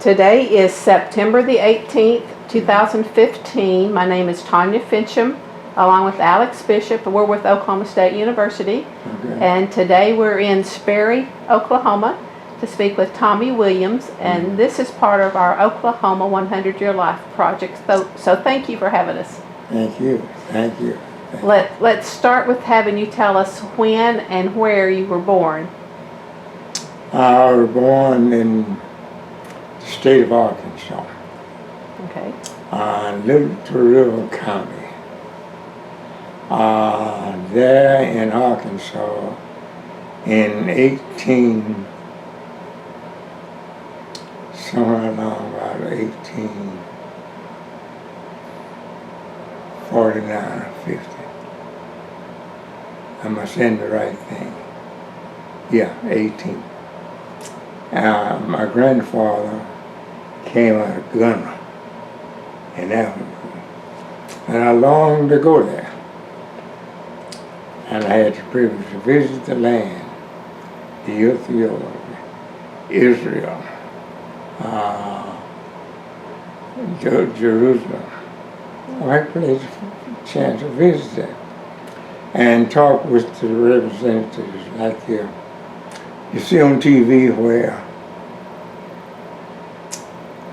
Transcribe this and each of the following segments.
Today is September the 18th, 2015. My name is Tanya Finchum, along with Alex Bishop, and we're with Oklahoma State University. Okay. And today we're in Sperry, Oklahoma, to speak with Tommie Williams, and this is part of our Oklahoma 100-Year Life project. So thank you for having us. Thank you. Thank you. Let's start with having you tell us when and where you were born. I was born in the state of Arkansas, Okay. Little River County. There in Arkansas in somewhere along about 1849 or 50. Am I saying the right thing? Yeah, 18. My grandfather came out of Gunner in Africa, and I longed to go there. And I had the privilege to visit the land, the Ethiopia, Israel, Jerusalem. I had a chance to visit that and talk with the representatives like you see on TV where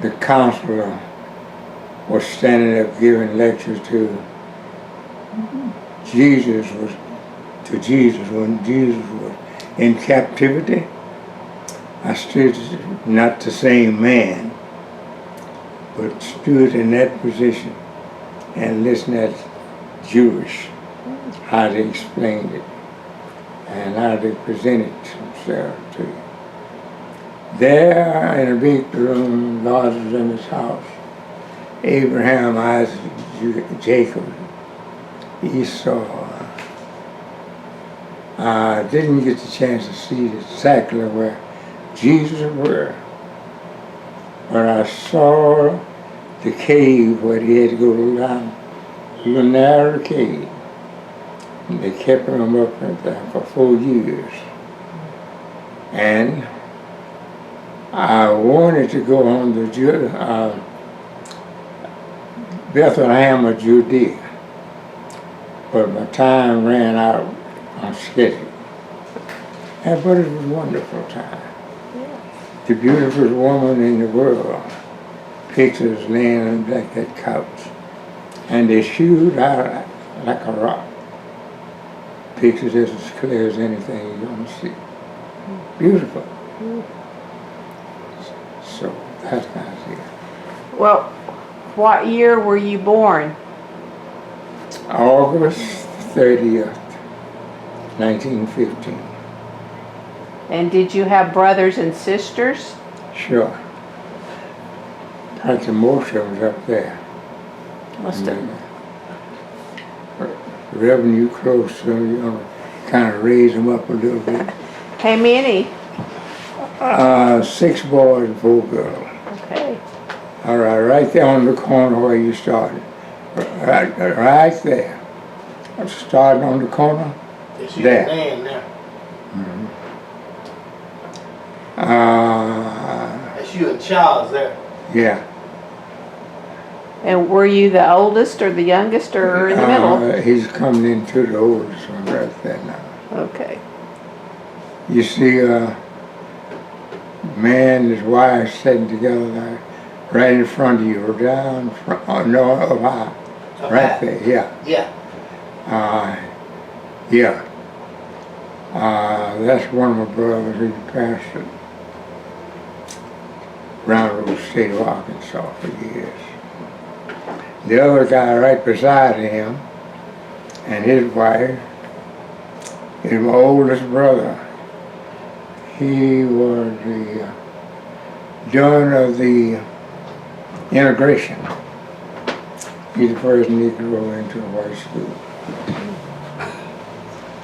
the counselor was standing up giving lectures to Jesus when Jesus was in captivity. I stood, not the same man, but stood in that position and listened at Jewish, how they explained it and how they presented themselves to you. There in a big room, Lord was in his house. Abraham, Isaac, Jacob, Esau. I didn't get the chance to see exactly where Jesus was, but I saw the cave where he had to go down, a little narrow cave. And they kept him up there for 4 years. And I wanted to go on to Bethlehem of Judea, but my time ran out on schedule. But it was a wonderful time. The beautiful woman in the world, pictures laying on that couch, and they shoot out like a rock. Pictures as clear as anything you're going to see. Beautiful. So that's nice here. Well, what year were you born? August 30th, 1915. And did you have brothers and sisters? Sure. Probably most of them's up there. Must have. Revenue close, so you kind of raise them up a little bit. How many? 6 boys and 4 girls. Okay. All right there on the corner where you started. Right there. I started on the corner. It's you There. man now. Mm-hmm. That's you and Charles there. Yeah. And were you the oldest or the youngest or in the middle? He's coming into the oldest one right there now. Okay. You see a man and his wife sitting together like right in front of you, or down front, up high. Right there, yeah. Yeah. Yeah. That's one of my brothers who pastored around the state of Arkansas for years. The other guy right beside him and his wife is my oldest brother. He was the doing of the integration. He's the first Negro into a white school.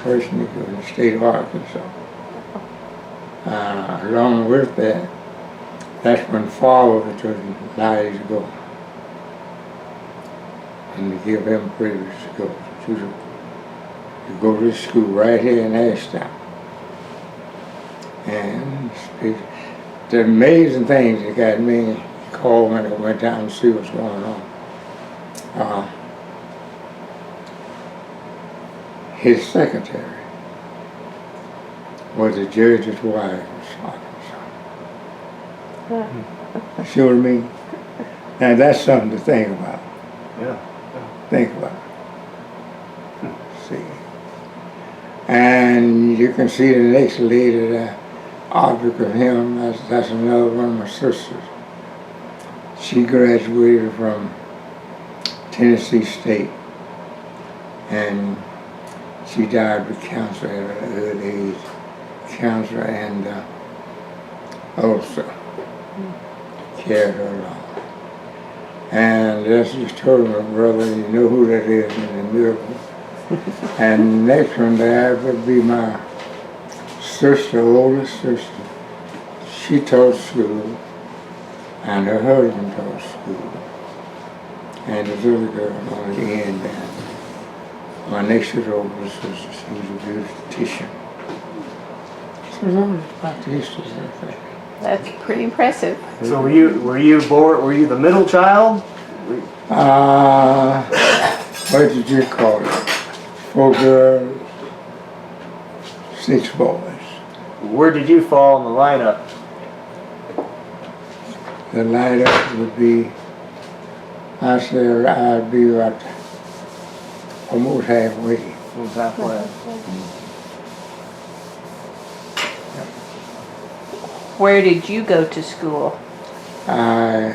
First Negro in the state of Arkansas. Along with that, that's when father was allowed to go. And to give him privilege to go to school right here in Ashtown. And the amazing things that got me, he called when I went down to see what's going on. His secretary was a judge's wife in Arkansas. See what I mean? Now that's something to think about. Yeah. Think about it. See. And you can see the next lady, the object of him, that's another one of my sisters. She graduated from Tennessee State, and she died with cancer at an early age. Cancer and ulcer carried her along. And that's just told my brother, you know who that is in the miracle. And the next one there would be my sister, oldest sister. She taught school, and her husband taught school. And this other girl on the end there. My next to the oldest sister, she was a beautician. So that was about the history of that. That's pretty impressive. So were you were you the middle child? What did you call it? 4 girls, 6 boys. Where did you fall in the lineup? The lineup would be, I said I'd be about almost halfway. Halfway. Where did you go to school? I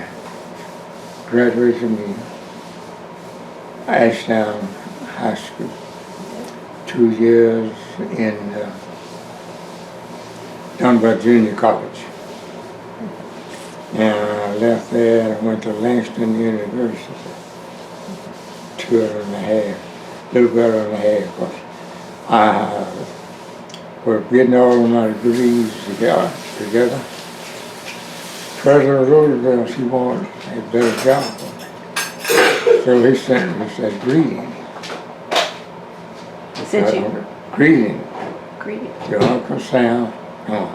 graduated from Ashtown High School. 2 years in Dunbar Junior College. And I left there and went to Langston University. 2 years and a half, little better than a half, because I was getting all of my degrees together. President Roosevelt, she wanted a better job for me. So he sent me, said, greeting. Sent you? Greeting. Greetings. Your Uncle Sam. Oh.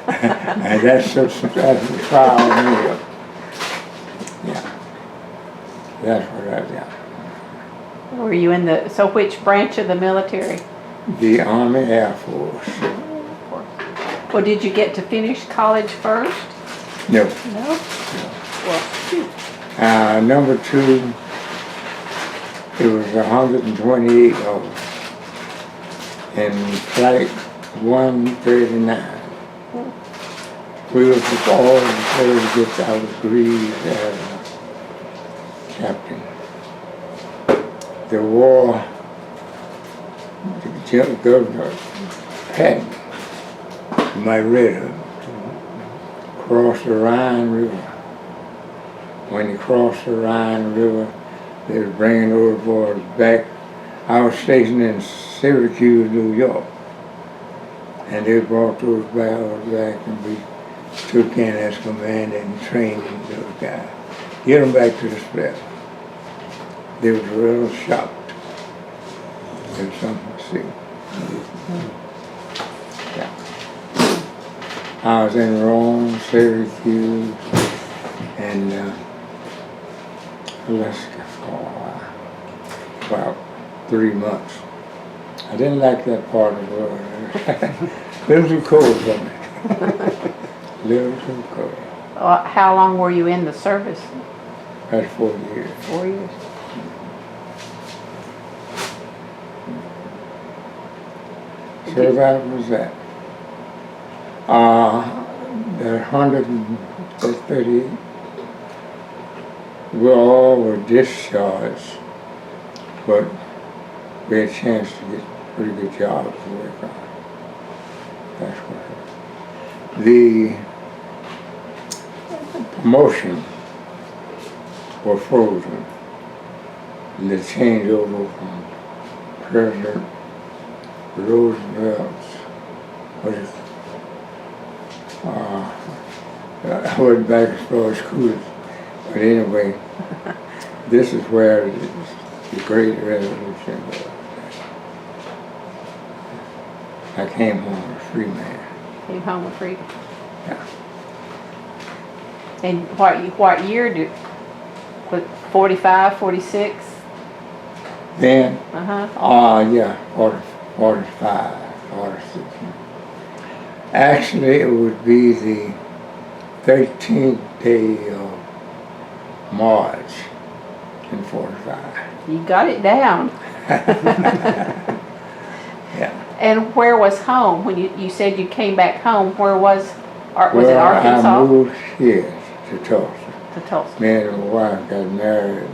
And that's the trial meal. Yeah. That's what I got. Were you in so which branch of the military? The Army Air Force. Well, did you get to finish college first? No. No? Well, shoot. Number 2, it was $128. And flight 139. We were all prepared to get our degrees as a captain. The war, the governor, Patton, my red crossed the Rhine River. When he crossed the Rhine River, they were bringing those boys back. I was stationed in Syracuse, New York, and they brought those barrels back, and we took in as command and training those guys. Get them back to the Sperry. They was real shocked. It was something to see. Yeah. I was in Rome, Syracuse, and Alaska for about 3 months. I didn't like that part of the world. A little too cold for me. A little too cold. How long were you in the service? That's 4 years. 4 years. So that was that. The 130, we all were discharged, but we had a chance to get pretty good jobs to work on. That's what happened. The promotion was frozen. And the changeover from President Roosevelt was I wasn't back as far as school, but anyway, this is where the Great Revolution was. I came home a free man. Came home with freedom. Yeah. And what year did, 45, 46? Then, Uh-huh. yeah, 45, 46. Actually, it would be the 13th day of March in 45. You got it down. Yeah. And where was home? When you said you came back home, where was it Well, Arkansas? I moved here to Tulsa. To Tulsa. Me and my wife got married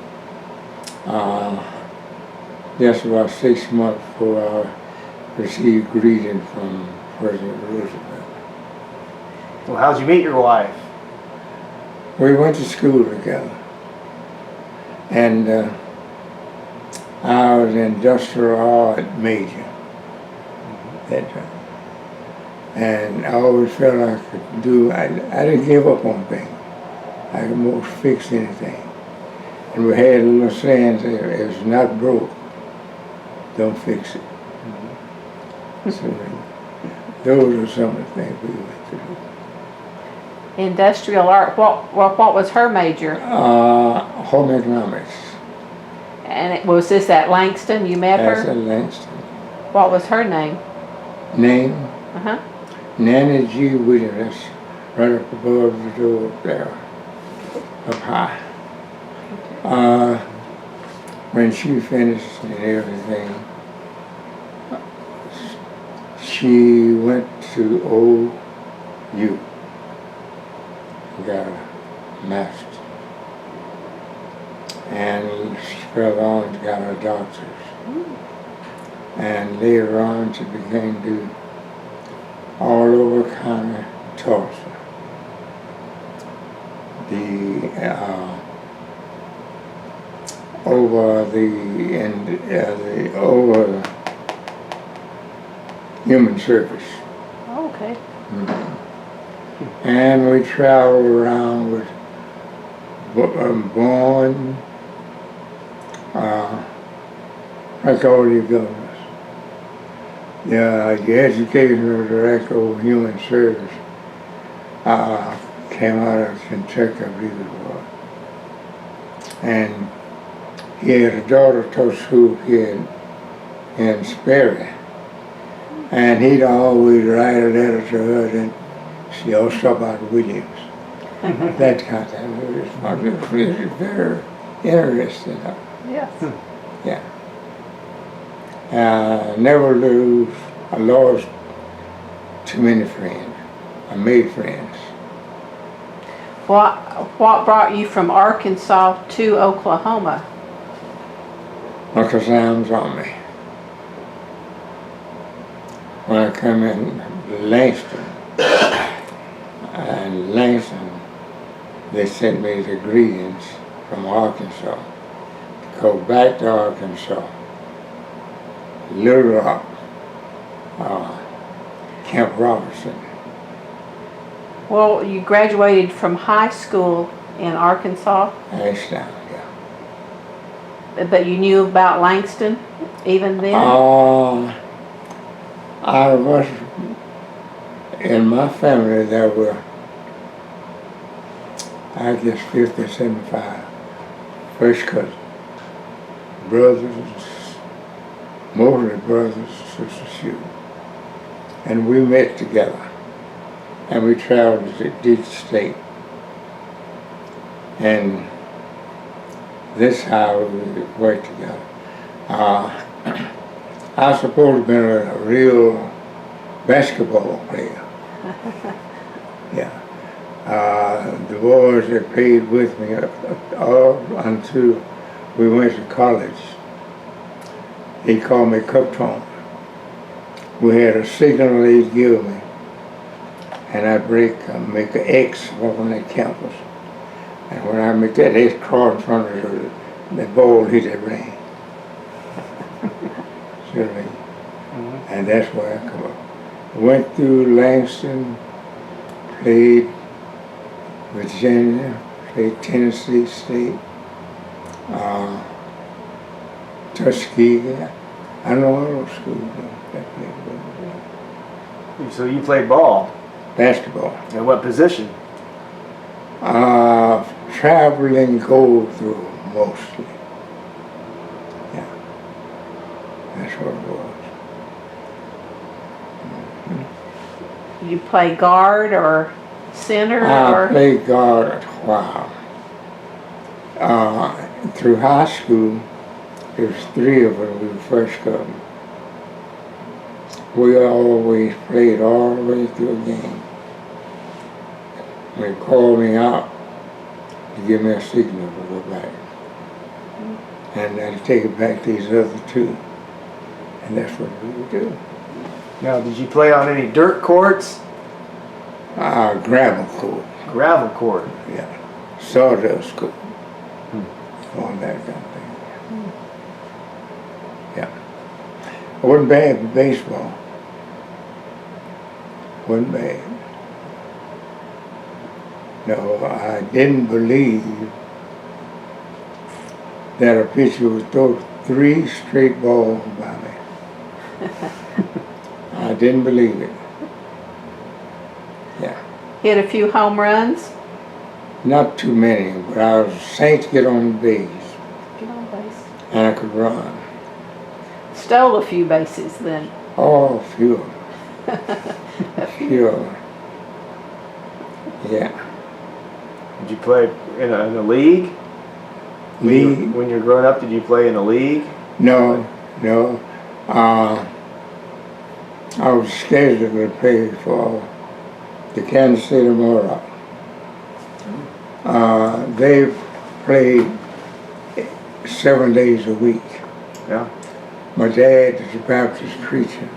just about 6 months before I received greeting from President Roosevelt. Well, how'd you meet your wife? We went to school together, and I was an industrial art major that time. And I always felt I could do, I didn't give up on things. I could most fix anything. And we had a little saying, if it's not broke, don't fix it. So those are some of the things we went through. Industrial art. What was her major? Home economics. And was this at Langston? You met That's her? at Langston. What was her name? Name? Uh-huh. Nanny G. Williams. That's right up above the door up there, up high. When she finished and everything, she went to OU, got a master's, and she fell on and got her doctor's. And later on she began to do all over kind of Tulsa. Over human service. Okay. And we traveled around with Bourne, like all the governors. The educational director of human service came out of Kentucky, I believe it was. And he had a daughter taught school here in Sperry. And he'd always write a letter to her, and she also about Williams. That kind of thing. It was very interesting. Yes. Yeah. Never lose. I lost too many friends. I made friends. What brought you from Arkansas to Oklahoma? Uncle Sam's on me. When I come in Langston, and Langston, they sent me the greetings from Arkansas to go back to Arkansas, Little Rock, Camp Robertson. Well, you graduated from high school in Arkansas, Ashdown, yeah. but you knew about Langston even then? I was, in my family there were, I guess 50, 75 first cousins, brothers, mostly brothers and sisters too. And we met together. And we traveled to each state. And this is how we worked together. I was supposed to have been a real basketball player. Yeah. The boys that played with me all until we went to college, they called me Cuptone. We had a signal they'd give me, and I'd make an X on that campus. And when I make that X cross in front of it, the ball hit that ring. See what I mean? And that's where I come up. Went through Langston, played Virginia, played Tennessee State, Tuskegee. I know all those schools that played with me. So you played ball? Basketball. And what position? traveling go through mostly. Yeah. That's what it was. You play guard or center I or? played guard a while. Through high school, there was 3 of us when we first come. We always played all the way through a game. They called me out to give me a signal to go back. And I'd take it back to these other 2. And that's what we would do. Now, did you play on any dirt courts? Gravel court, Gravel court. yeah. Sawdust court. All that kind of thing. Yeah. It wasn't bad for baseball. Wasn't bad. No, I didn't believe that a pitcher would throw 3 straight balls by me. I didn't believe it. Yeah. Hit a few home runs? Not too many, but I was saint to get on the base, Get on base. and I could run. Stole a few bases then. Oh, a few of them. A few of them. Yeah. Did you play in a league? League? When you were growing up, did you play in a league? No, no. I was scheduled to play for the Kansas City Mohawks. They played 7 days a week. Yeah. My dad is a Baptist preacher,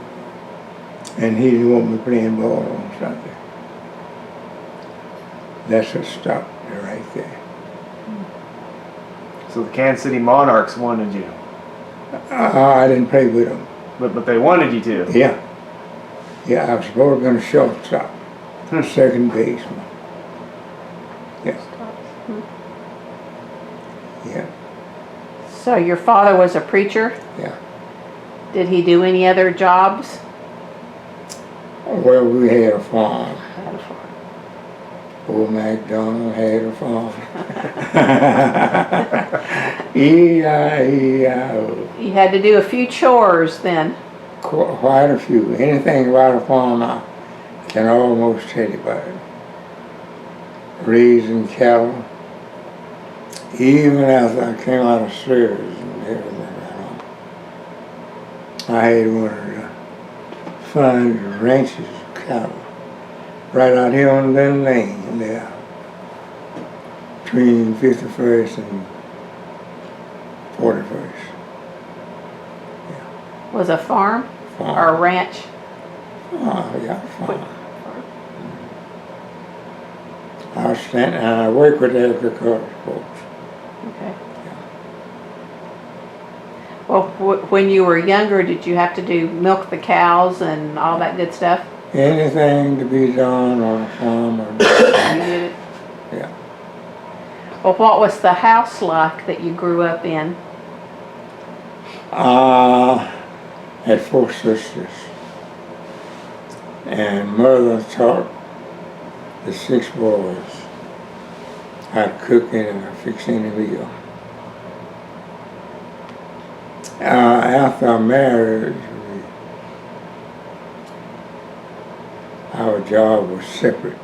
and he didn't want me playing ball on Sunday. That's what stopped me right there. So the Kansas City Monarchs wanted you, I didn't play with them. but they wanted you to. Yeah. Yeah, I was supposed to be a shortstop, second baseman. Yeah. Yeah, So your father was a preacher? yeah. Did he do any other jobs? Well, we had a farm. Had a farm. Old MacDonald had a farm. E-I-E-I-O. You had to do a few chores then. Quite a few. Anything about a farm I can almost tell you about it. Raising cattle. Even after I came out of service and everything right on. I had one of the finest ranches of cattle right out here on Lynn Lane there. Between 51st and 41st. Was a farm or a Farm. ranch? Oh, yeah, farm. I was standing, and I work with agriculture folks. Okay. Well, when you were younger, did you have to do milk the cows and all that good stuff? Anything to be done on a farm or You did it. yeah. Well, what was the house like that you grew up in? Had 4 sisters. And mother taught the 6 boys how to cook and fix any meal. After I married, our job was separate.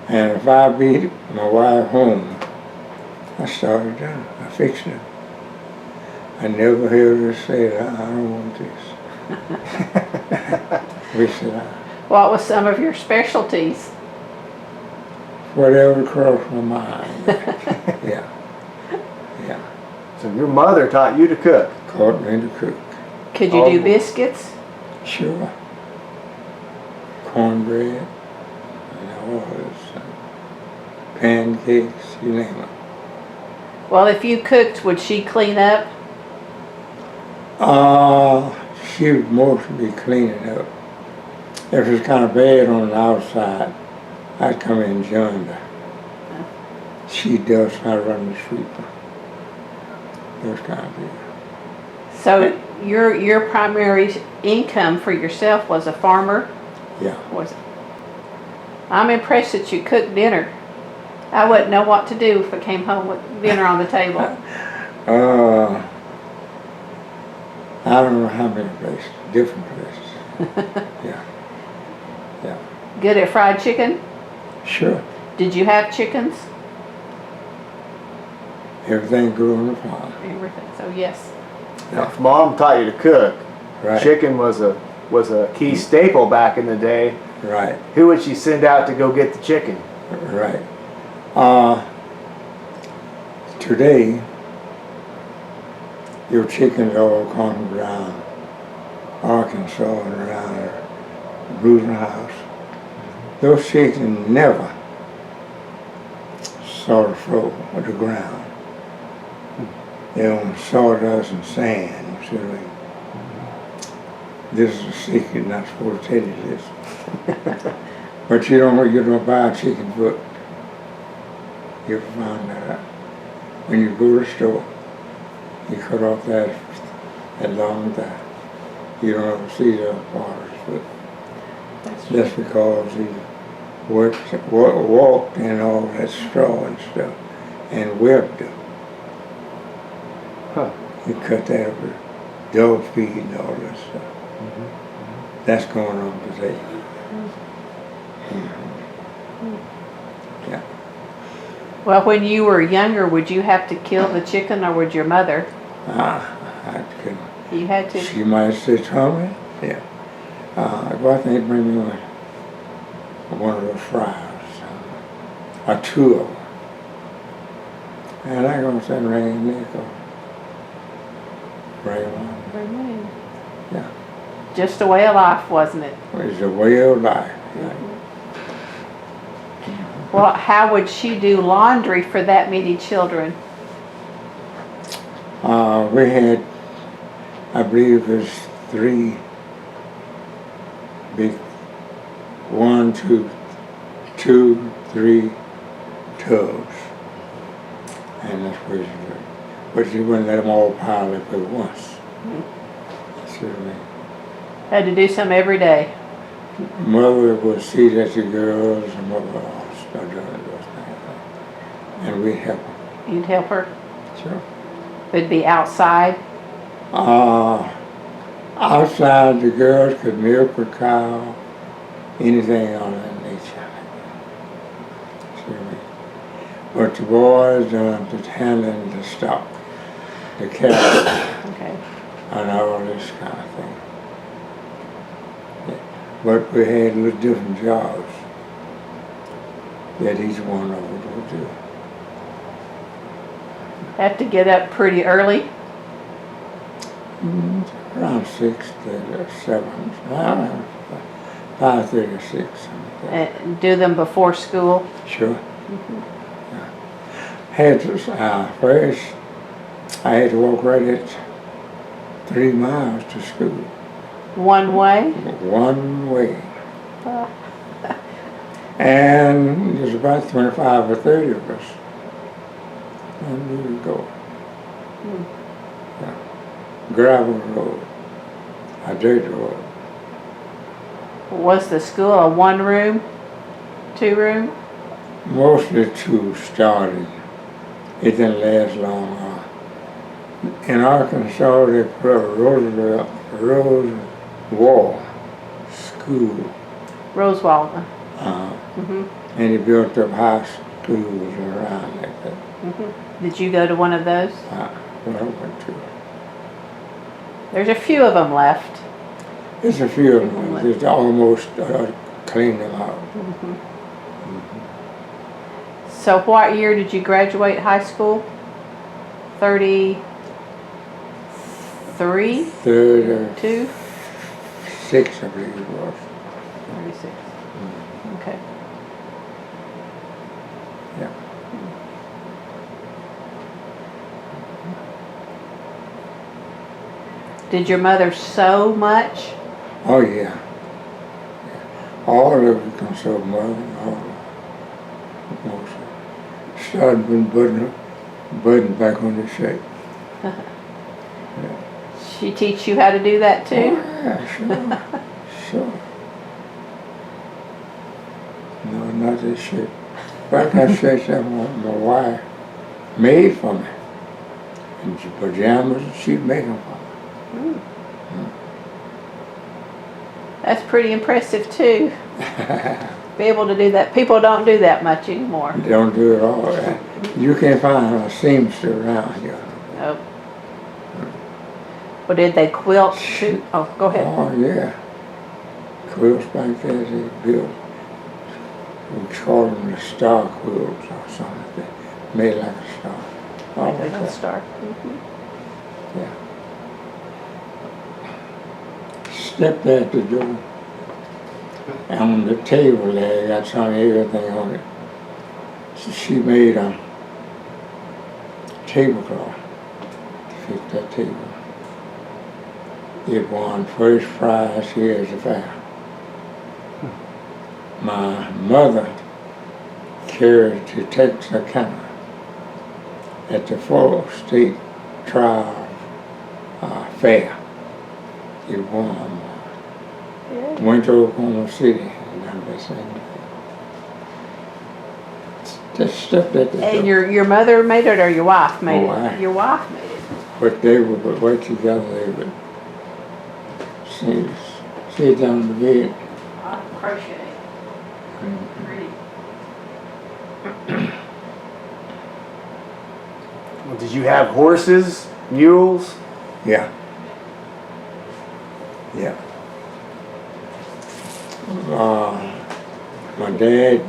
And if I beat my wife home, I started done. I fixed it. I never heard her say, I don't want this. We said, What was some of your specialties? whatever crossed my mind. Yeah. Yeah. So your mother taught you to cook. Taught me to cook. Could you do biscuits? Sure. Cornbread. And all this. Pancakes, you name it. Well, if you cooked, would she clean up? She would mostly be cleaning up. If it was kind of bad on the outside, I'd come in and join her. She does how to run the sweeper. Those kind of things. So your primary income for yourself was a farmer? Yeah. Was it? I'm impressed that you cooked dinner. I wouldn't know what to do if I came home with dinner on the table. I don't know how many places, different places. Yeah. Good at fried chicken? Sure. Did you have chickens? Everything grew on the farm. Everything, so yes. Now, if Mom taught you to cook, Right. chicken was a key staple back in the day. Right. Who would she send out to go get the chicken? Right. Today, your chickens all come from around Arkansas and around Bruton House. Those chickens never saw the floor or the ground. They're on sawdust and sand. You see what I mean? This is a secret, not supposed to tell you this. But you don't buy a chicken foot. You'll find that out. When you go to the store, you cut off that long thigh. You don't ever see the part of his foot. That's because he walked in all that straw and stuff and webbed them. Huh. You cut that up with dog feed and all that stuff. That's going on today. Yeah. Well, when you were younger, would you have to kill the chicken or would your mother? I couldn't. You had to? She might say, Tommie, yeah. Well, I think bring me one of those fries, or two of them. And I'm going to send Ray and Nickel. Bring them on. Yeah. Just a way of life, wasn't it? It's a way of life. Yeah. Well, how would she do laundry for that many children? We had, I believe it was 3 big, 1, 2, 3 tubs. And that's where she did. But she wouldn't let them all pile up at once. See what I mean? Had to do some every day. Mother would see that the girls and mother all start doing those things. And we'd help them. You'd help her? Sure. It'd be outside? Outside, the girls could milk a cow, anything on that nature. See what I mean? But the boys done the handling the stock, the cattle, Okay. and all this kind of thing. But we had little different jobs that each one of us would do. Have to get up pretty early? Around 6 to 7, 5:30 or 6, something like that. And do them before school? Sure. Yeah. Had to, first, I had to walk right at 3 miles to school. One way? One way. And there's about 25 or 30 of us. And we would go. Yeah. Gravel road, a dirt road. Was the school a 1-room, 2-room? Mostly 2 started. It didn't last long. In Arkansas, they put a Rose Wall School. Rosewall. And they built up high schools around like that. Did you go to one of those? Well, I went to. There's a few of them left. There's a few of them. There's almost cleaned them out. So what year did you graduate high school? 33? 2? 6, I believe it was. 36. Okay. Yeah. Did your mother sew much? Oh yeah. All of it can sew more than all of it. Most of it. Started with button back on the shape. She teach you how to do that too? Oh, yeah, sure. Sure. No, not this shape. Like I said, my wife made for me. And she pajamas, she'd make them for me. That's pretty impressive too. Be able to do that. People don't do that much anymore. Don't do it all. You can't find a seamster around here. Nope. Well, did they quilt too? Oh, go ahead. Oh, yeah. Quilts like that, they built. We call them the star quilts or something. Made like a star. All Like of a that. star. Yeah. Stepped at the door. And on the table there, got some of everything on it. She made a tablecloth to fit that table. It won first prize here at the fair. My mother carried to Texarkana at the full state trial fair. It won. Yeah. Went to Oklahoma City and done the same thing. Just stepped at the door. And your mother made it or your wife made Oh, it? Your wife made it. But they would work together, they would sit down on the bed. I crochet. Pretty. Well, did you have horses, mules? Yeah. Yeah. My dad,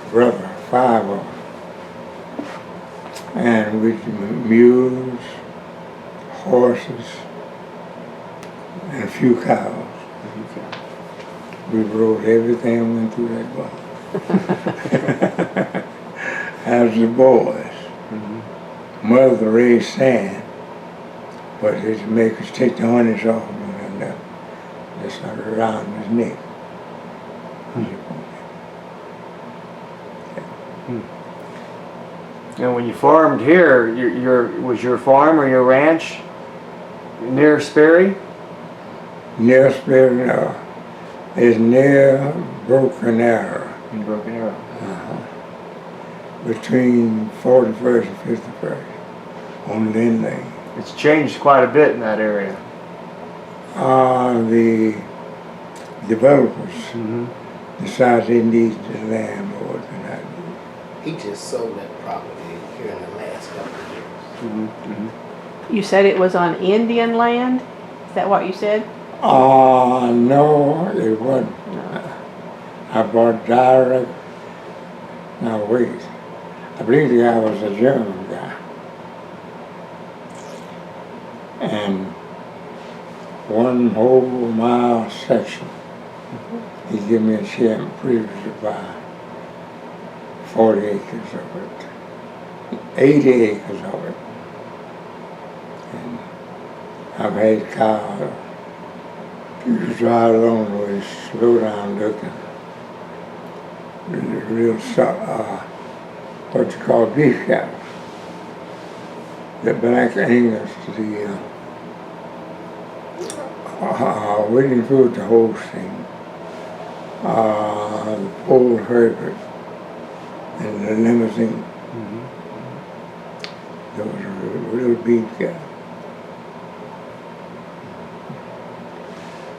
brother, 5 of them. And with mules, horses, and a few cows. We rode everything and went through that barn. As the boys. Mother raised sand, but his make us take the harness off him and just like around his neck. And when you farmed here, was your farm or your ranch near Sperry? Near Sperry, is near Broken Arrow. In Broken Arrow. Between 41st and 51st on Lynn Lane. It's changed quite a bit in that area. The developers decided they needed the land more than I did. He just sold that property here in the last couple of years. You said it was on Indian land? Is that what you said? No, it wasn't. No. I bought direct. Now wait, I believe the guy was a German guy. And 1 whole mile section, he gave me a share and privilege to buy 40 acres of it, 80 acres of it. And I've had cows. You drive along the way, slow down looking. Real what you call beef cattle. The black Angus, the waiting food, the Holstein, the OOHRP, and the limousine. Those are real beef cattle.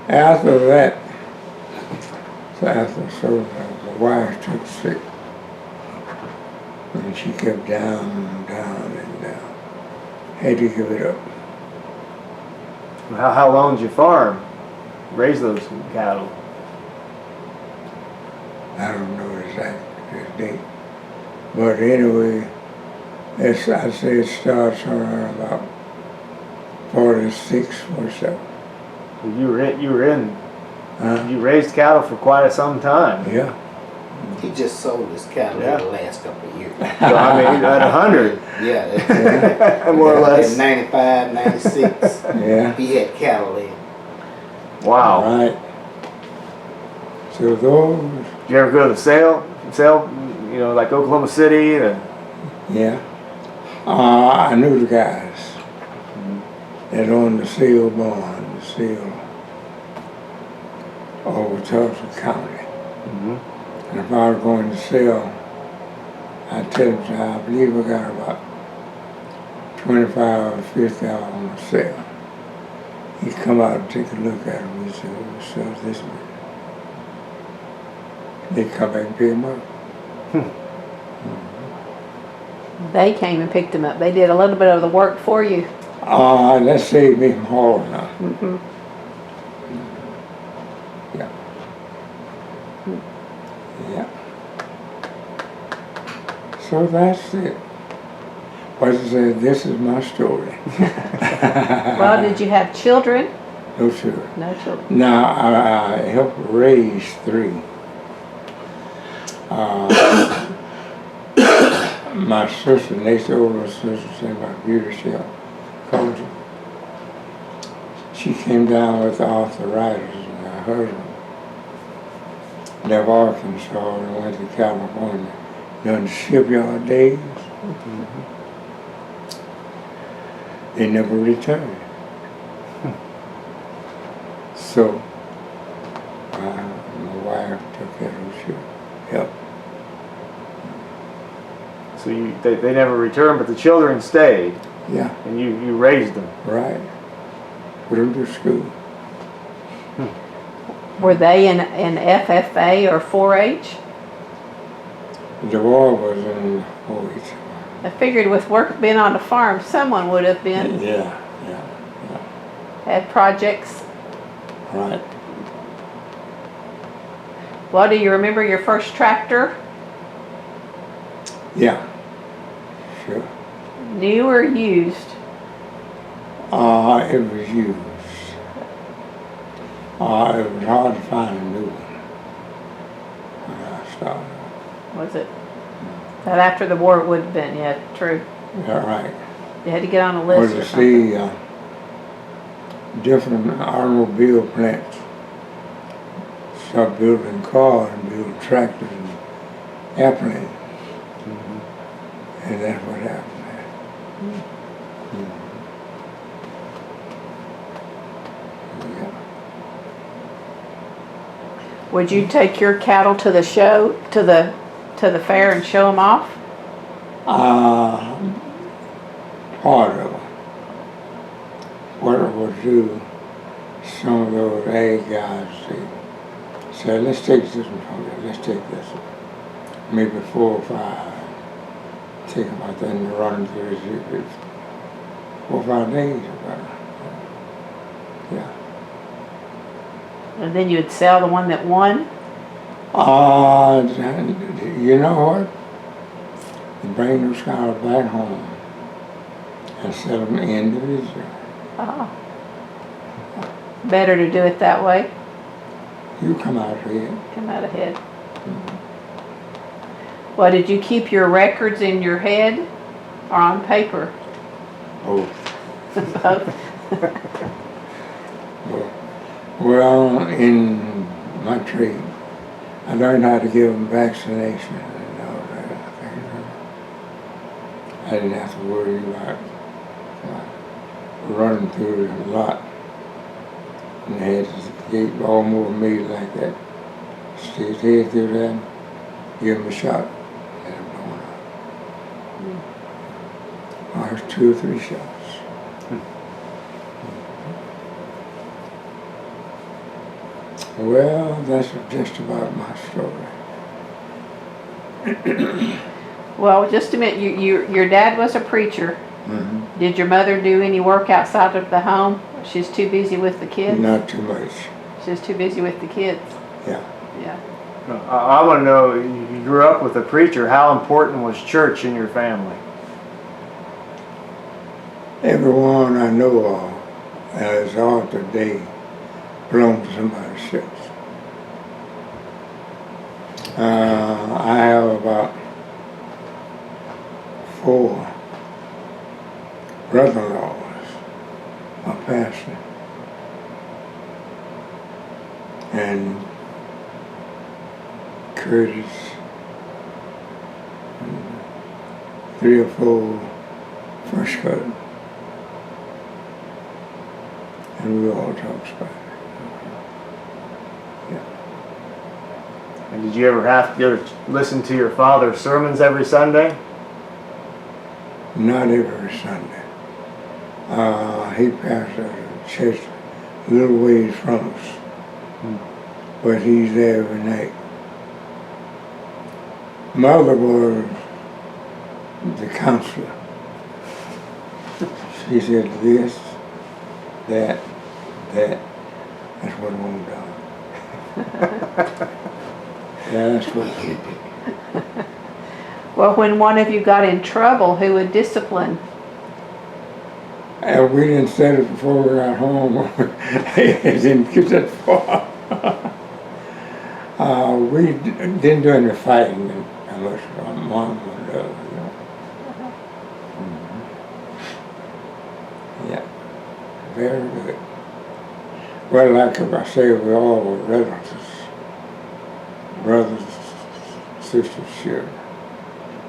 After that, the wife took sick. And she kept down and down and down. Had to give it up. How long did you farm? Raise those cattle? I don't know exact date. But anyway, I'd say it starts around about 46 or so. You raised cattle for quite some time. Yeah. He just sold his cattle in the last couple of years. So, I mean, at 100. Yeah. More or less. In 95, 96. Yeah. He had cattle in. Wow. Right. So those. Did you ever go to the sale, like Oklahoma City? Yeah. I knew the guys that owned the sale barn, the sale over Tulsa County. And if I was going to sell I tell him, I believe I got about 25 or 50 on the sale. He come out and take a look at them. He said, "Well, sells this one." They come back and pick them up. They came and picked them up. They did a little bit of the work for you. That saved me from hauling now. Mm-hmm. Yeah. Yeah. So that's it. What I said, this is my story. Well, did you have children? No children. No children. Now, I helped raise 3. My sister, next older sister, in my beauty shop, culture. She came down with arthritis, and her husband left Arkansas and went to California, done shipyard days. They never returned. So, my wife took care of the ship, helped. So they never returned, but the children stayed, Yeah, and you raised them. right. Put them to school. Were they in FFA or 4-H? The boy was in OOHRP. I figured with work being on the farm, someone would have been, Yeah, had projects. right. Well, do you remember your first tractor? Yeah, sure. New or used? It was used. It was hard to find a new one when I started. Was it? That after the war it would have been, yeah, true. Yeah, right. You had to get on a Well, list to or something. see different automobile plants start building cars and build tractors and airplanes. And that's what happened there. Yeah. Would you take your cattle to the show, to the fair and show them off? Part of it. What I would do, some of those ag guys say, let's take this one from you, let's take this one. Maybe 4 or 5. Take them out there and run through it. 4 or 5 days about it. Yeah. And then you'd sell the one that won? You know what? You bring those cows back home and sell them individually. Oh. Better to do it that way? You come out here. Come out ahead. Well, did you keep your records in your head or on paper? Both. Both. Well, in my trade, I learned how to give them vaccination and all that. I didn't have to worry about running through a lot. And they had to get almost made like that. Stick his head through that, give them a shot, let them going out. Or 2 or 3 shots. Well, that's just about my story. Well, just a minute. Your dad was a preacher. Mm-hmm. Did your mother do any work outside of the home? She's too busy with the kids? Not too much. She's too busy with the kids. Yeah. Yeah. I want to know, you grew up with a preacher. How important was church in your family? Everyone I know of as of today belongs to somebody's church. I have about 4 brother-in-laws, a pastor, and Curtis, and 3 or 4 first cousins. And we all talk about it. Yeah. And did you ever have to listen to your father's sermons every Sunday? Not every Sunday. He pastored a church a little ways from us, but he's there every night. Mother was the counselor. She said this, that, that's what I'm going to do. Yeah, that's what she did. Well, when one of you got in trouble, who would discipline? And we didn't set it before we got home. It didn't get that far. We didn't do any fighting unless one or the other, you know. Yeah, very good. Well, like I say, we all were relatives. Brothers, sisters shared.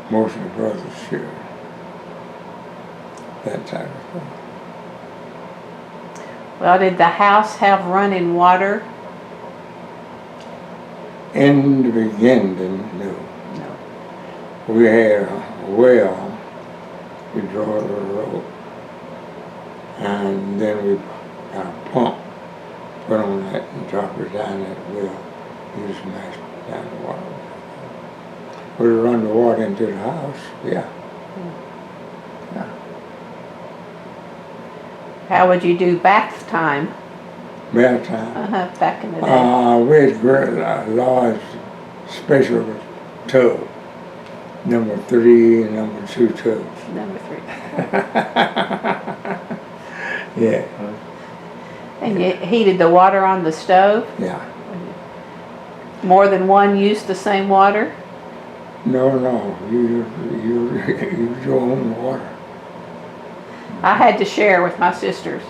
Mostly brothers shared. That type of thing. Well, did the house have running water? In the beginning, no. No. We had a well, we draw the rope, and then we got a pump, put on that and drop it down that well. You just mash down the water. We run the water into the house, yeah. Yeah. How would you do bath time? Bath time. Back in the day. We had great, large special tub, number 3 and number 2 tubs. Number 3. Yeah, And you heated the water on the stove? yeah. More than one used the same water? No, you use your own water. I had to share with my sisters.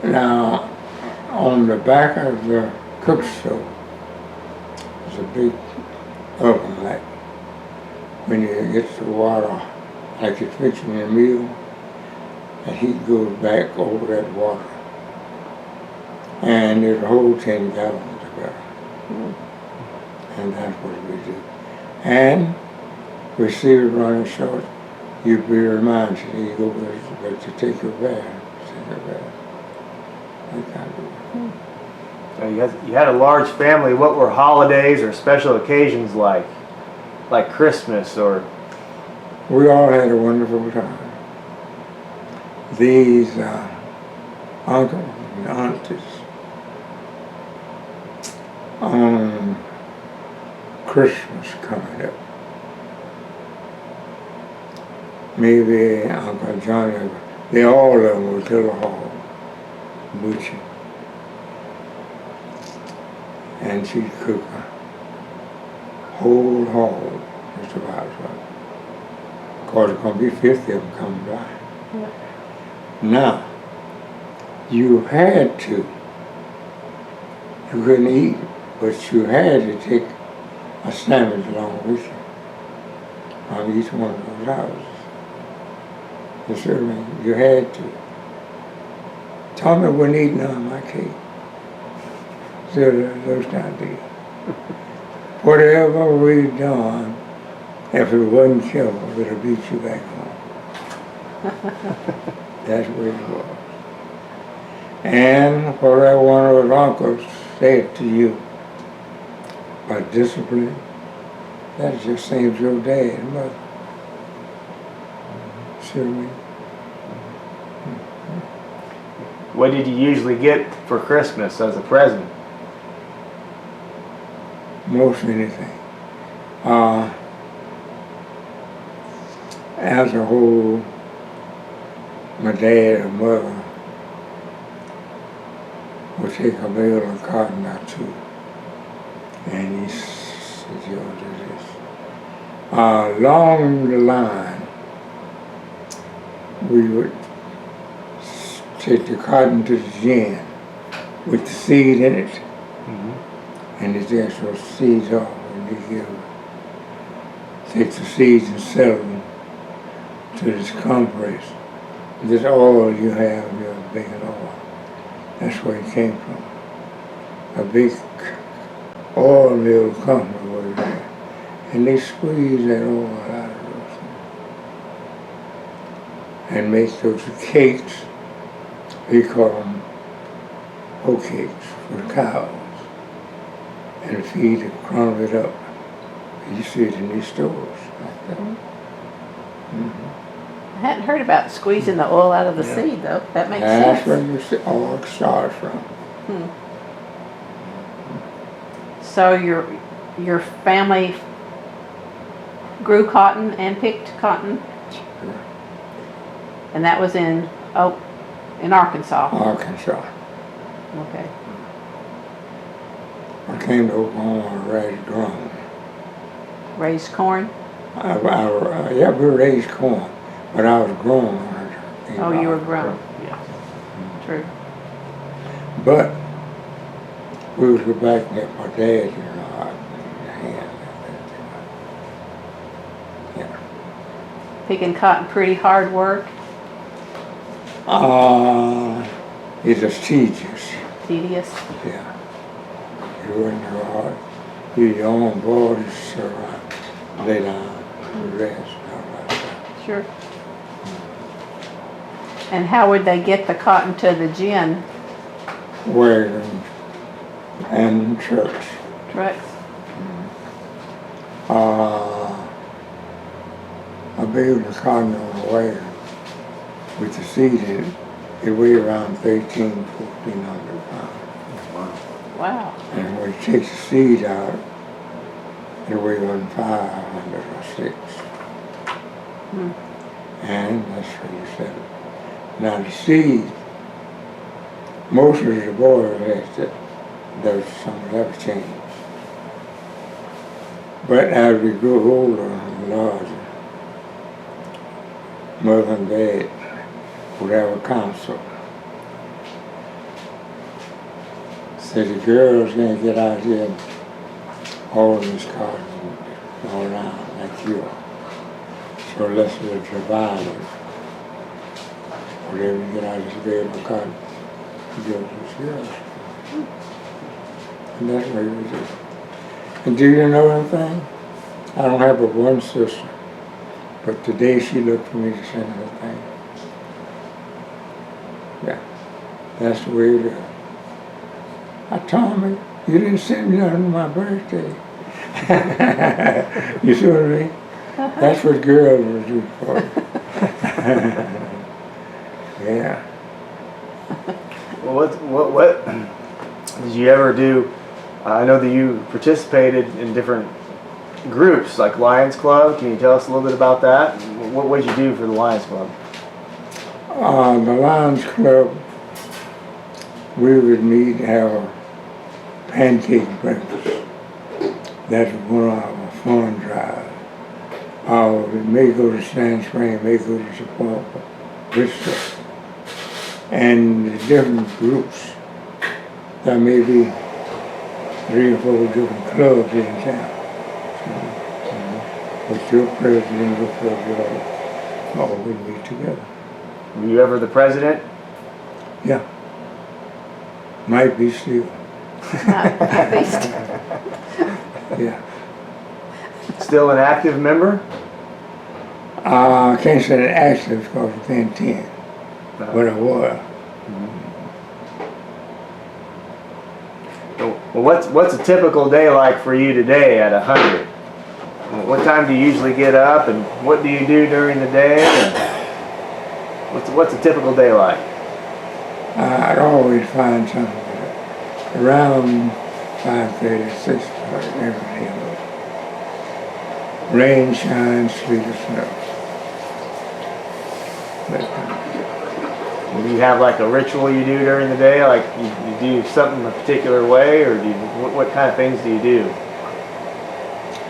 Now, on the back of the cook stove, there's a big oven, like when you get the water, like you're fixing a meal, the heat goes back over that water. And there's a whole 10 gallons of it. And that's what we do. And we see it running short, you be reminded, you go there to take your bath, That kind of So you had a large family. What were holidays or special occasions like? Like Christmas or? We all had a wonderful time. These uncles and aunties on Christmas coming up. Maybe Uncle Johnny, they all of them were to the hall, butcher. And she'd cook a whole hall, just about right. Of course, there's going to be 50 of them coming by. Yeah. Now, you had to. You couldn't eat, but you had to take a sandwich along with you on each one of those houses. Yes, sir, man. You had to. Tommie wouldn't eat none of my cake. So those kind of things. Whatever we done, if it wasn't killed, it'll beat you back home. That's what it was. And whatever one of those uncles said to you about discipline, that just seems your dad and mother. See what I mean? What did you usually get for Christmas as a present? Most anything. As a whole, my dad and mother would take a bale of cotton or two, and he said, "You'll do this." Along the line, we would take the cotton to the gin with the seed in it, and the actual seeds off, and they give take the seeds and sell them to this compress. This oil you have, you're making oil. That's where it came from. A big oil mill company and they squeeze that oil out of those and make those cakes. We call them hoe cakes for the cows, and feed it, crumble it up. You see it in these stores like that. I hadn't heard about squeezing the oil out of the seed though. That makes That's sense. where the oil starts from. So your family grew cotton and picked cotton, and that was in Arkansas. Arkansas. Okay. I came to Oklahoma and raised grown. Raised corn. Yeah, we raised corn, but I was grown when I came Oh, you were out. grown. Yeah. True. But we was go back and get my dad, you know, out in the hand. Yeah. Picking cotton, pretty hard work. It was tedious. Tedious. Yeah. You wouldn't go hard. You your own borders, so lay down and rest. All right. Sure. And how would they get the cotton to the gin Wagons and trucks. trucks? I baled the cotton on the wagon with the seed in it. It weighed around 1,400 pounds. Wow. And when you take the seed out, it weighed around 500 or 6. And that's what you said. Now the seed, most of the boys had there's some of that change. But as we grew older and larger, Mother and Dad would have a council. Said the girls can't get out here and all this cotton all around like you are. So let's divide it. Whatever you get out of this bed of cotton, you give it to this girl. And that's what we do. And do you know anything? I don't have but one sister. But today she looked for me to send her thing. Yeah, that's the way it is. Tommie, you didn't send me nothing on my birthday. You see what I mean? That's what girls would do for me. Yeah. Well, what did you ever do? I know that you participated in different groups like Lions Club. Can you tell us a little bit about that? What did you do for the Lions Club? The Lions Club, we would meet and have a pancake breakfast. That's one of our fun drives. We may go to Sand Spring, may go to Sepulpa, Bristol, and the different groups. There may be 3 or 4 different clubs in town. But your president, your president, all we meet together. Were you ever the president? Yeah. Might be still. At least. Yeah. Still an active member? I can't say that active because I can't 10, but I was. Well, what's a typical day like for you today at 100? What time do you usually get up, and what do you do during the day? And what's a typical day like? I'd always find something around 5:30, 6:30 every day. Rain, shine, sleet, or snow. Do you have like a ritual you do during the day? Like you do something a particular way, or do you, what kind of things do you do?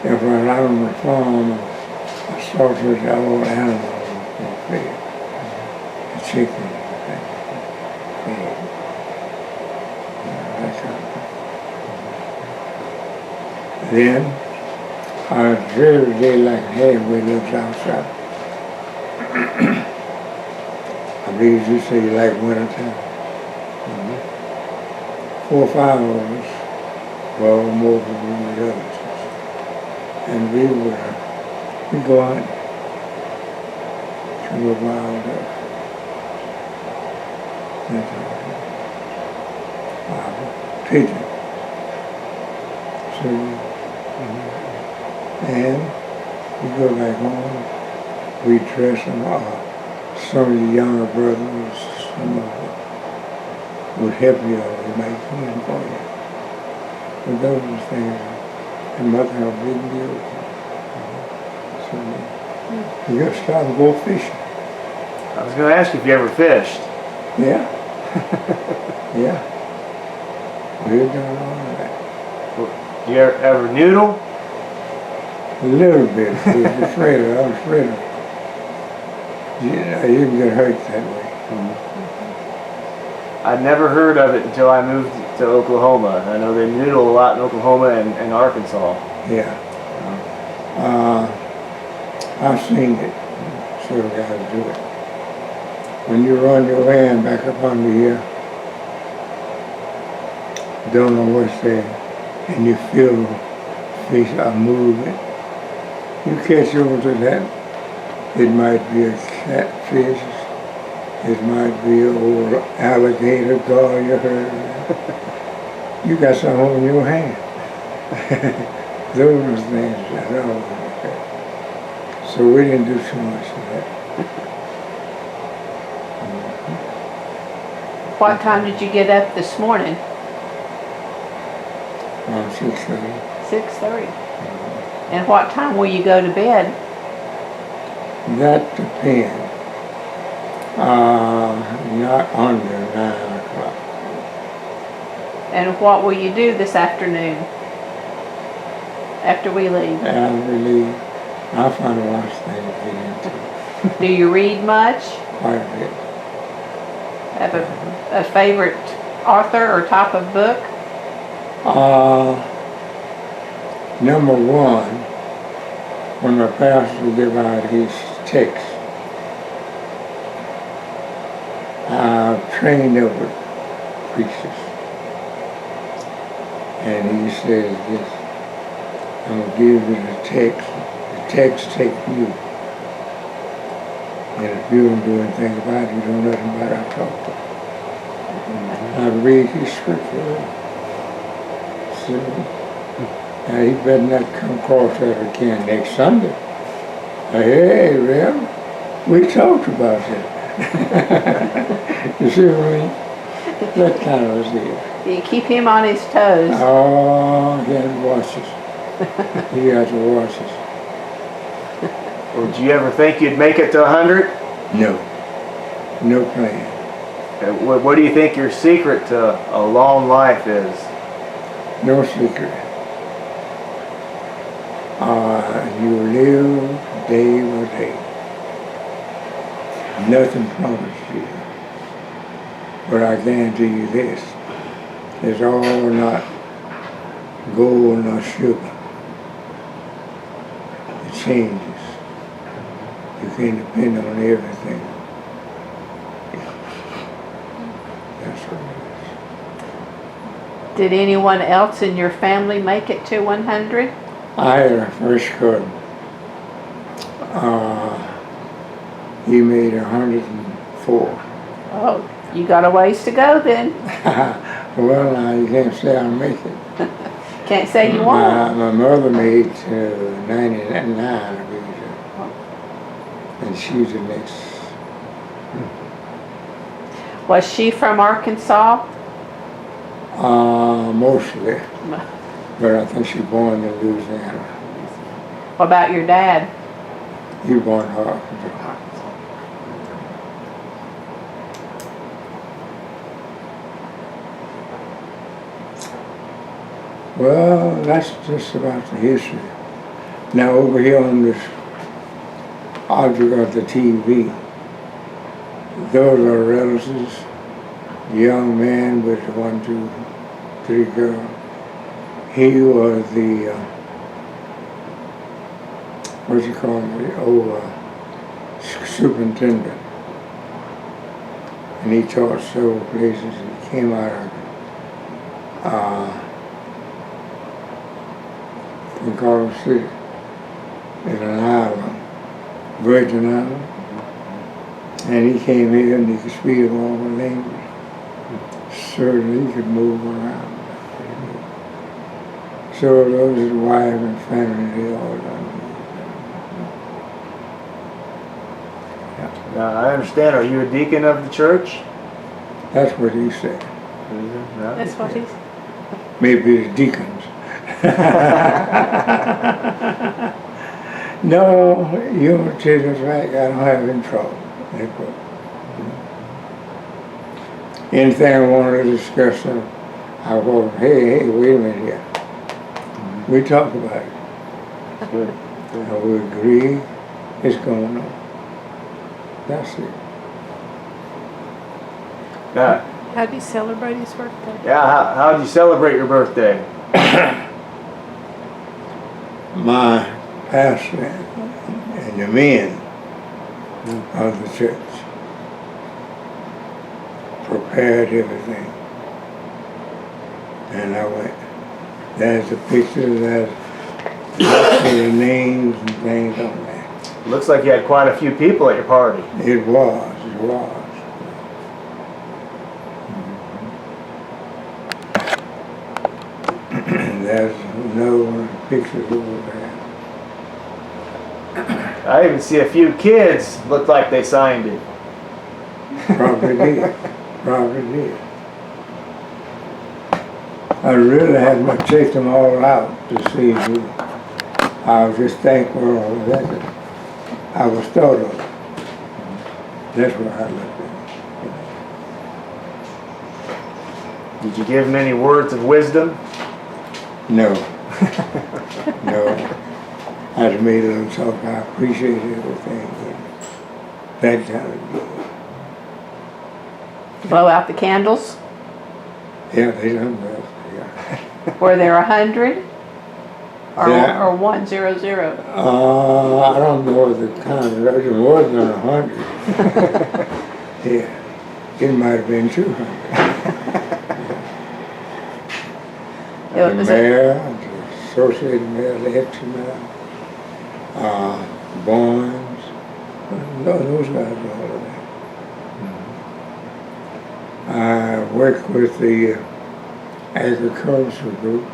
If I'm out on the farm, I slaughtered all animals for feed. The chicken, that kind of thing. Then, I every day like halfway looks outside. I believe you say you like winter time. 4 or 5 of us, well, more than the others. And we go out to a wild pigeon. So, and we go back home, we dress them up. Some of the younger brothers, some of them would help you out, they make things for you. But those are things, and mother had a big deal. So you got to start and go fishing. I was going to ask you if you ever fished. Yeah. Yeah. We've done all of that. Do you ever noodle? A little bit. I was afraid of. Yeah, you can get hurt that way. I'd never heard of it until I moved to Oklahoma. I know they noodle a lot in Oklahoma and Arkansas. Yeah. I've seen it. Several guys do it. When you run your hand back up under here, don't know what's there, and you feel the fish are moving, you catch over to that. It might be a catfish, it might be an old alligator gull you heard. You got something in your hand. Those are things that I always look at. So we didn't do too much of that. What time did you get up this morning? Around 6:30. 6:30. And what time will you go to bed? That depends. Not under 9 o'clock. And what will you do this afternoon? After we leave? And we leave. I find a lot of things to get into. Do you read much? Quite a bit. Have a favorite author or type of book? Number one, when my pastor give out his text, I've trained up with preachers. And he says this, I'm going to give you the text take you. And if you don't do anything about it, you don't know nothing about it, I'll talk to you. I read his scripture. So, now he better not come across that again next Sunday. Hey, Rem, we talked about that. You see what I mean? That kind of a deal. You keep him on his toes. Oh, he had to watch us. He had to watch us. Would you ever think you'd make it to 100? No. No plan. What do you think your secret to a long life is? No secret. You live day by day. Nothing promised you. But I guarantee you this, it's all not gold nor sugar. It changes. You can't depend on everything. That's what it is. Did anyone else in your family make it to 100? I had a first cousin. He made 104. Oh, you got a ways to go then. Well, now you can't say I'll make it. Can't say you won't. My mother made 99, I believe. And she's the next. Was she from Arkansas? Mostly. But I think she was born in Louisiana. What about your dad? He was born in Arkansas. Well, that's just about the history. Now over here on this object of the TV, those are relatives. The young man with the 1, 2, 3 girls. He was the, what you call him, the old superintendent. And he taught several places. He came out of Colorado City. is an island, Virgin Island. And he came here and he could speak all the languages. Certainly he could move around. So those his wife and family, they all done. Now, I understand, are you a deacon of the church? That's what he said. No? That's what he's, Maybe the deacons. No, you tell us right, I don't have any trouble. Anything I wanted to discuss, I go, hey, wait a minute here. We talk about it. Good. And we agree it's going on. That's it. Now, how do you celebrate his birthday? yeah, how do you celebrate your birthday? My pastor and the men of the church prepared everything. And I went, there's the pictures, there's the names and things on there. Looks like you had quite a few people at your party. It was. And there's no pictures over there. I even see a few kids look like they signed it. Probably did. I really had to check them all out to see who. I was just thankful that I was thought of. That's what I looked at. Did you give them any words of wisdom? No. No. I just made them talk. I appreciate everything. That kind of deal. Blow out the candles? Yeah, they done that. Yeah. Were there 100? Yeah. Or 100? I don't know the congregation more than 100. Yeah, it might have been 200. The mayor, the associate mayor, the ex-mayor, Barnes, those guys are all of that. I worked with the agricultural group,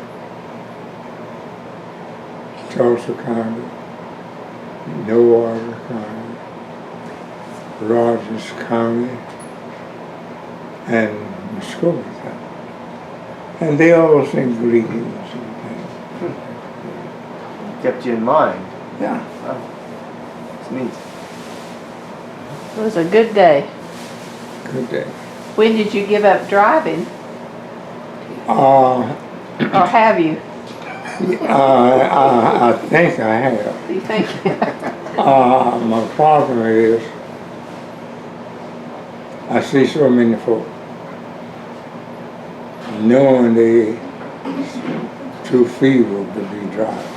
Tulsa County, No Water County, Rogers County, and Muskogee County. And they all sing greetings and things. Kept you in mind. Yeah. It's neat. It was a good day. Good day. When did you give up driving? Or have you? I think I have. Do you think? My problem is I see so many folk knowing they too feeble to be driving.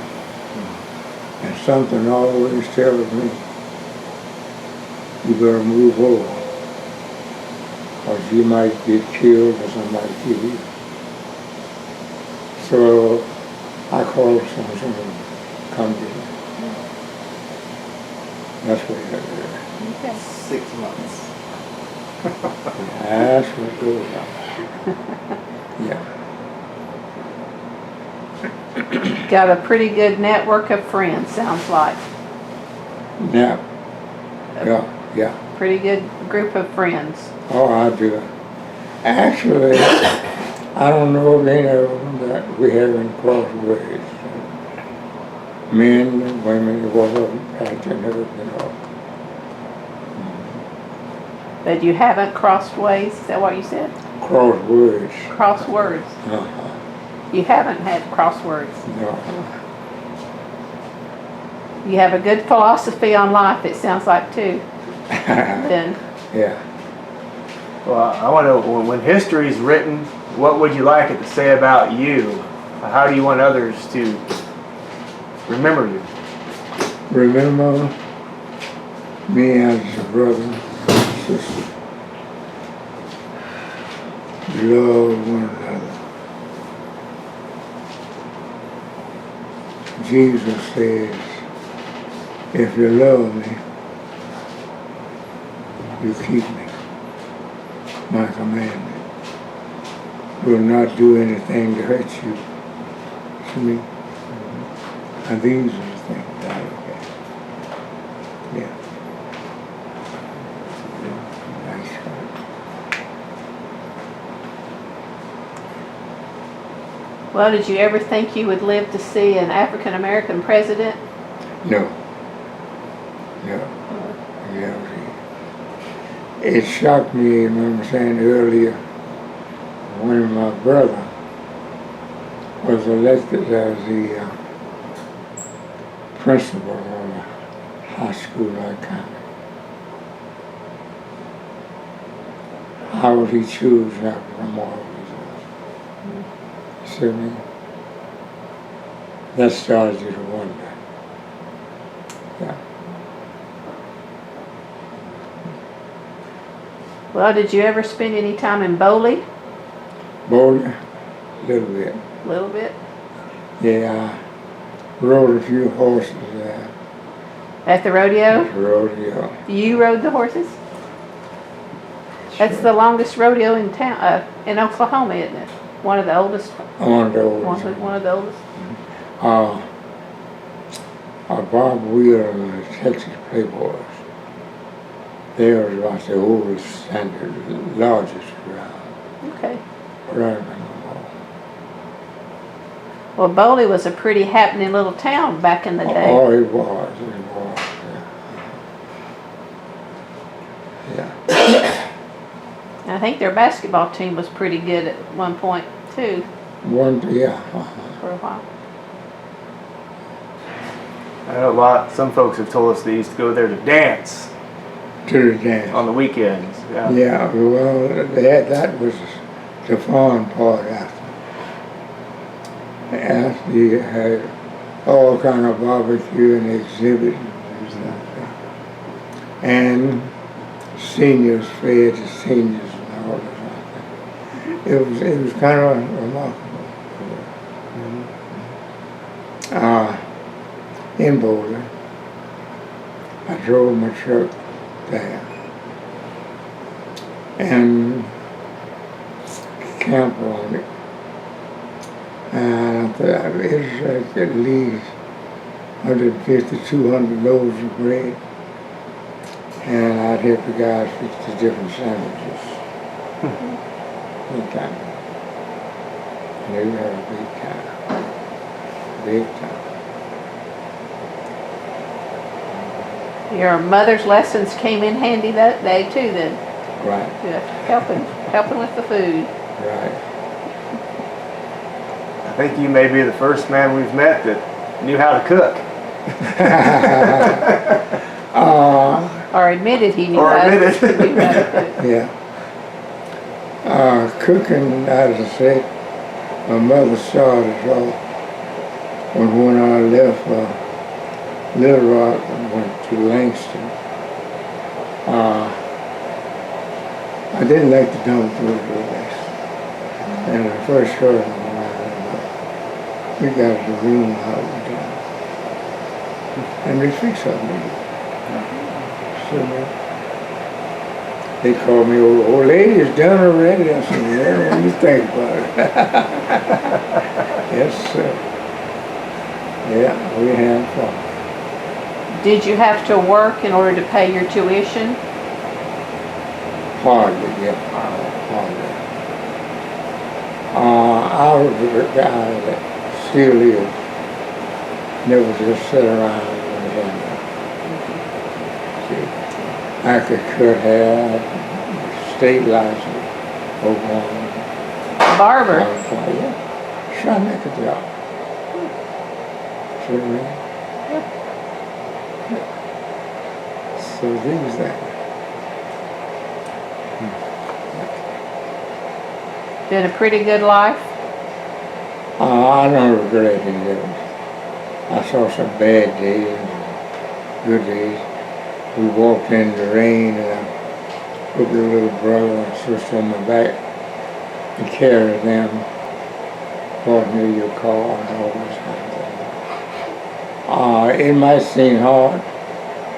And something always tells me you better move over or you might get killed or somebody kill you. So I called someone to come get me. That's what it is. Okay. 6 months. That's what goes on. Yeah. Got a pretty good network of friends, sounds like. Yeah. Yeah. Pretty good group of friends. Oh, I do. Actually, I don't know of any of them that we haven't crossed ways. Men and women, whatever, passion, everything else. But you haven't crossed ways, is that what you said? Cross words. Crosswords. You haven't had crosswords. No. You have a good philosophy on life, it sounds like, too. Then. Yeah. Well, I want to know, when history is written, what would you like it to say about you? How do you want others to remember you? Remember me as a brother, sister. Love one another. Jesus says, If you love me, you keep me. My commandment. Will not do anything to hurt you. To me. And these are the things I look at. Yeah. Nice heart. Well, did you ever think you would live to see an African American president? No. No. Yeah. It shocked me, I remember saying earlier, when my brother was elected as the principal of a high school like County. How would he choose African Americans? You see what I mean? That started you to wonder. Yeah. Well, did you ever spend any time in Bowley? Bowling, a little bit. A little bit. Yeah, I rode a few horses there. At the rodeo? Rodeo. You rode the horses? That's the longest rodeo in town, in Oklahoma, isn't it? One of the oldest. One of the oldest. One of the oldest. Bob Wheeler and the Texas Playboys. They were about the oldest standard, largest crowd. Okay. Right. Well, Bowley was a pretty happening little town back in the day. Oh, it was. Yeah. And I think their basketball team was pretty good at one point, too, Yeah. for a while. I know some folks have told us they used to go there to dance To the dance. on the weekends. Yeah. Yeah, well, that was the fun part after. After you had all kind of barbecue and exhibit and stuff. And seniors fed to seniors and all that. It was kind of remarkable. In Boulder, I drove my truck there and camped on it. And it was like at least 150, 200 loaves of bread. And I'd help the guys fix the different sandwiches. Big time. And they were a big time. Big time. Your mother's lessons came in handy that day, too, then. Right, Yeah, helping with the food. right. I think you may be the first man we've met that knew how to cook. Or admitted he knew Or how to admitted. he knew how to cook. Yeah. Cooking, as I said, my mother started off when I left Little Rock and went to Langston. I didn't like the dumb food at Langston. And the first hurting we got the room out there. And they fixed up me. So they called me, old lady, it's done already. I said, well, what do you think about it? Yes, sir. Yeah, we had fun. Did you have to work in order to pay your tuition? Hardly, yeah, hardly. I was the guy that still is. Never just sit around and see. I could cut hair, state license, Oklahoma. Barber. Yeah, sure, I make a job. See what I mean? So these things. Been a pretty good life? I don't regret any of it. I saw some bad days and good days. We walked in the rain and I put the little brother and sister on my back and carried them, brought me your car and all this kind of thing. It might seem hard,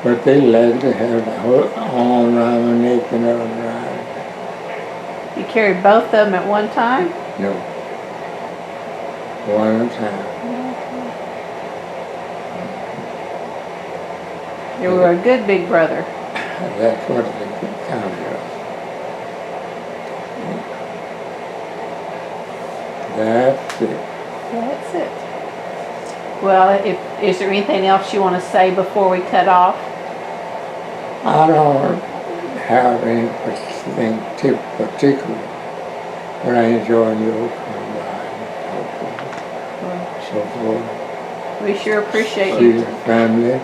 But they like to have the whole arm around my neck and arm around. You carried both of them at one time? No. One at a time. You were a good big brother. That's what they can count of. That's it. That's it. Well, is there anything else you want to say before we cut off? I don't have anything particular, but I enjoy your company, so forth. We sure appreciate See you. your family.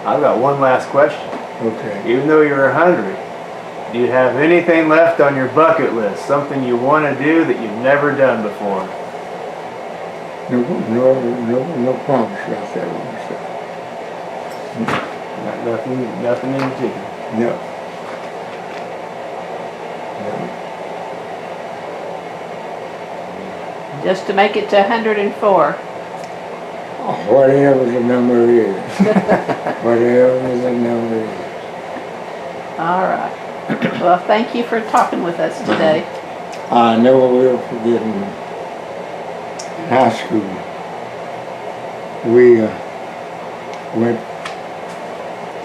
I've got one last question. Okay. Even though you're 100, do you have anything left on your bucket list? Something you want to do that you've never done before? No promise like that. Nothing in particular. No. Just to make it to 104. Whatever the number is. Whatever the number is. All right. Well, thank you for talking with us today. I never will forget in high school, we went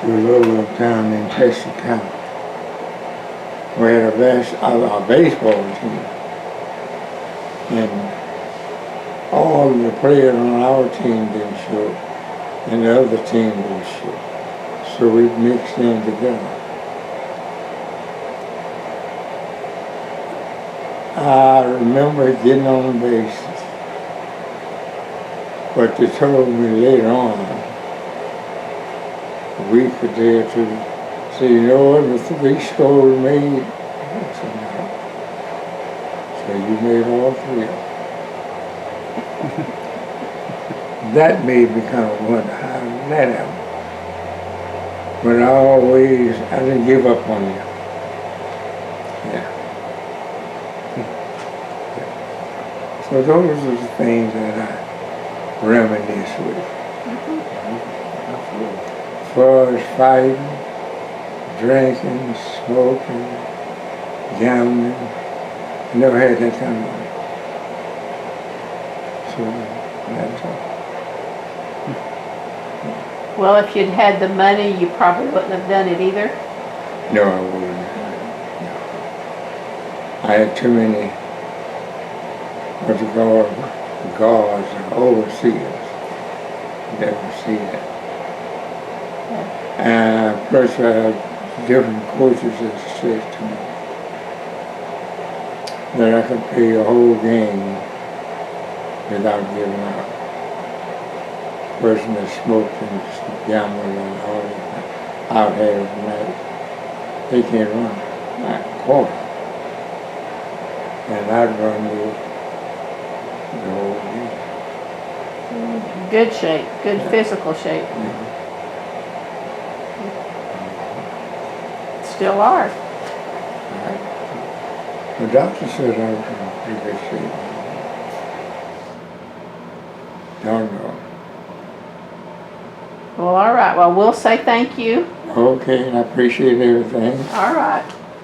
to a little town in Texas County. We had a baseball team, and all the players on our team didn't show, and the other team didn't show. So we mixed them together. I remember getting on the bases, but they told me later on, a week or day or two, so you know what, the 3 scores made? I said, no. So you made all 3 of them. That made me kind of wonder how that happened. But I didn't give up on you. Yeah. So those are the things that I reminisce with. As far as fighting, drinking, smoking, gambling, I never had that kind of money. So that's all. Well, if you'd had the money, you probably wouldn't have done it either. No, I wouldn't. No. I had too many, what you call guards and overseers. Never see that. And plus I had different coaches that said to me that I could play a whole game without giving up. Person that smoked and gambled and all that out here tonight, they can't run like a quarter. And I'd run with the whole game. Good shape, good physical shape. Still are. Right. The doctor said I was in pretty good shape. Don't know. Well, all right. Well, we'll say thank you. Okay, and I appreciate everything. All right.